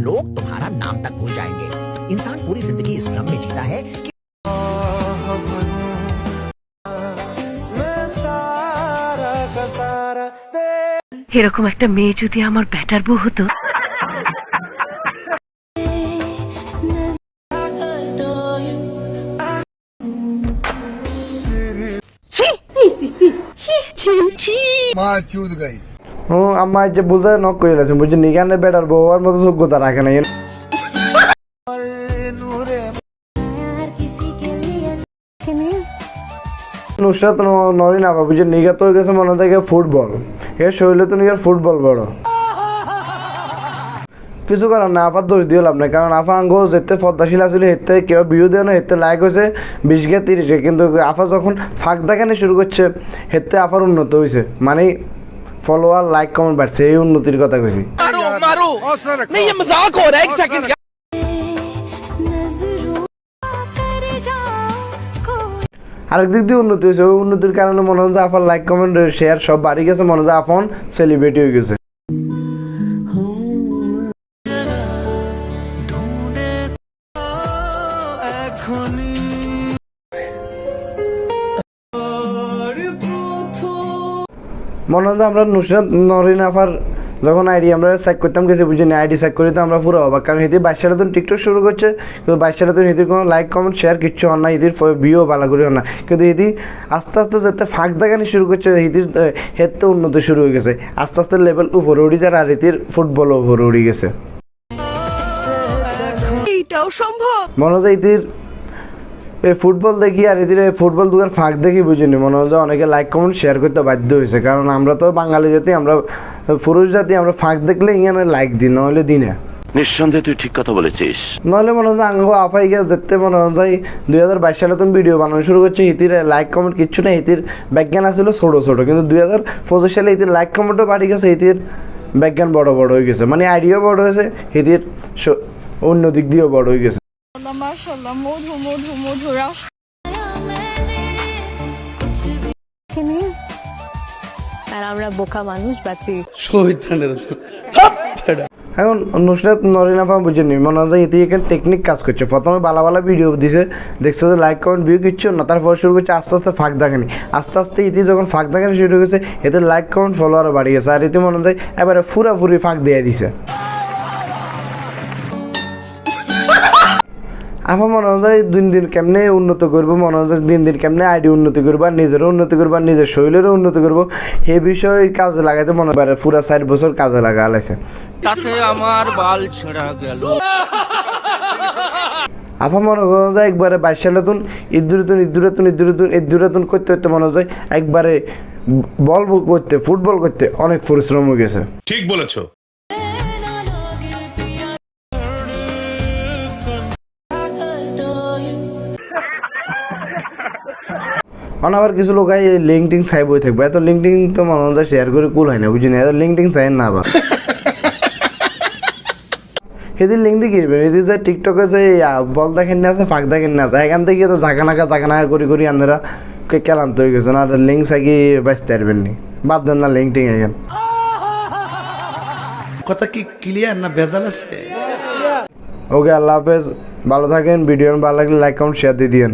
लोग तुम्हारा नाम तक भूल जाएंगे। इंसान पूरी जिंदगी इस भ्रम में जीता है कि এরকম একটা মেয়ে যদি আমার ব্যাটার বউ হতো। আম্মা যে বুঝতে নক করে গেছেন বুঝছেন এখানে বেটার বউয়ার মতো যোগ্যতা রাখে নাই। নুসরাত নরিন আপা বুঝছেন নিগা তো গেছে মনে থেকে ফুটবল এ শরীরে তো নিগার ফুটবল বড় কিছু করার না আপার দোষ দিয়ে লাভ নাই কারণ আফা আঙ্গ যেতে পদ্মাশীল আসলে হেতে কেউ বিয়ে দেয় না হেতে লাইক হয়েছে 20-30 কিন্তু আফা যখন ফাঁক দেখানো শুরু করছে হেতে আফার উন্নত হয়েছে মানে ফলোয়ার লাইক কমেন্ট বাড়ছে এই উন্নতির কথা কইছি। আরেক দিক দিয়ে উন্নতি হয়েছে ওই উন্নতির কারণে মনে হচ্ছে আফার লাইক কমেন্ট শেয়ার সব বাড়ি গেছে মনে হচ্ছে আফন সেলিব্রিটি হয়ে গেছে। মনে হচ্ছে আমরা নুসরাত নরিন আফার যখন আইডি আমরা চেক করতাম গেছি বুঝি না আইডি চেক করি তো আমরা পুরো অবাক কারণ হিদির 22 সালে তো টিকটক শুরু করছে কিন্তু 22 সালে তো হিদির কোনো লাইক কমেন্ট শেয়ার কিচ্ছু হন না হিদির ভিউ ভালো করে হন না কিন্তু হিদি আস্তে আস্তে যেতে ফাঁক দেখানি শুরু করছে হিদির হেতে উন্নতি শুরু হয়ে গেছে আস্তে আস্তে লেভেল উপরে উঠে যায় আর হিদির ফুটবলও উপরে উঠে গেছে। এইটাও সম্ভব মনে হচ্ছে হিদির এই ফুটবল দেখি আর এদের ফুটবল দুগার ফাঁক দেখি বুঝিনি মনে হয় অনেকে লাইক কমেন্ট শেয়ার করতে বাধ্য হয়েছে কারণ আমরা তো বাঙালি জাতি আমরা পুরুষ জাতি আমরা ফাঁক দেখলে ইങ്ങനെ লাইক দিই নাহলে দিই না। নিঃসন্দেহে তুই ঠিক কথা বলেছিস। নাহলে মনে হয় আঙ্গ আফাই গিয়ে যেতে মনে হয় 2022 সালে তুমি ভিডিও বানানো শুরু করছে হিতির লাইক কমেন্ট কিচ্ছু না হিতির ব্যাজ্ঞান আসছিল ছোটো ছোটো কিন্তু 2025 সালে হিতির লাইক কমেন্টও বাড়ি গেছে হিতির ব্যাজ্ঞান বড় বড় হয়ে গেছে মানে আইডিয়াও বড় হয়েছে হিতির অন্য দিক দিয়েও বড় হয়ে গেছে। মাশাআল্লাহ মধু মধু মধু রস আর আমরা বোকা মানুষ বাঁচি এখন নুসরাত নরিন আফা বুঝেনি মনে হয় এতে এখানে টেকনিক কাজ করছে প্রথমে ভালো ভালো ভিডিও দিছে দেখছে যে লাইক কমেন্ট ভিউ কিচ্ছু না তারপর শুরু করছে আস্তে আস্তে ফাঁক দেখানি আস্তে আস্তে ইতি যখন ফাঁক দেখানি শুরু করেছে এতে লাইক কমেন্ট ফলোয়ারও বাড়ি গেছে আর এতে মনে হয় এবারে পুরাপুরি ফাঁক দিয়ে দিছে। আফা মনে হয় দিন দিন কেমনে উন্নত করবো মনে হয় দিন দিন কেমনে আইডি উন্নতি করবো আর নিজেরও উন্নতি করবো আর নিজের শরীরেরও উন্নতি করবো এই বিষয়ে কাজে লাগাইতে মনে হয় পুরা 4 বছর কাজে লাগা লাগছে। তাতে আমার বাল ছেঁড়া গেল। আফা মনে হয় একবারে 22 সালে তুন ইদ্দুরাতুন করতে করতে মনে হয় একবারে বল করতে ফুটবল করতে অনেক পরিশ্রম হয়ে গেছে। ঠিক বলেছো। আবার কিছু লোক লিঙ্কডিং চাই বই থাকবে এত লিঙ্কডিং তো মনে হয় শেয়ার করে কুল হয় না বুঝি না এত লিঙ্কডিং চাই না আবার এদের লিঙ্ক দিয়ে কিনবেন এদের যে টিকটকে যে বল দেখেন না আছে ফাঁক দেখেন না আছে এখান থেকে তো জাগানাকা করি আপনারা ক্লান্ত হয়ে গেছেন আর লিঙ্ক চাই কি বাঁচতে পারবেন নি বাদ দেন না লিঙ্কডিং এখন কথা কি ক্লিয়ার না ভেজাল আছে? ওকে আল্লাহ হাফেজ ভালো থাকেন ভিডিও ভালো লাগলে লাইক কমেন্ট শেয়ার দিয়ে দিন।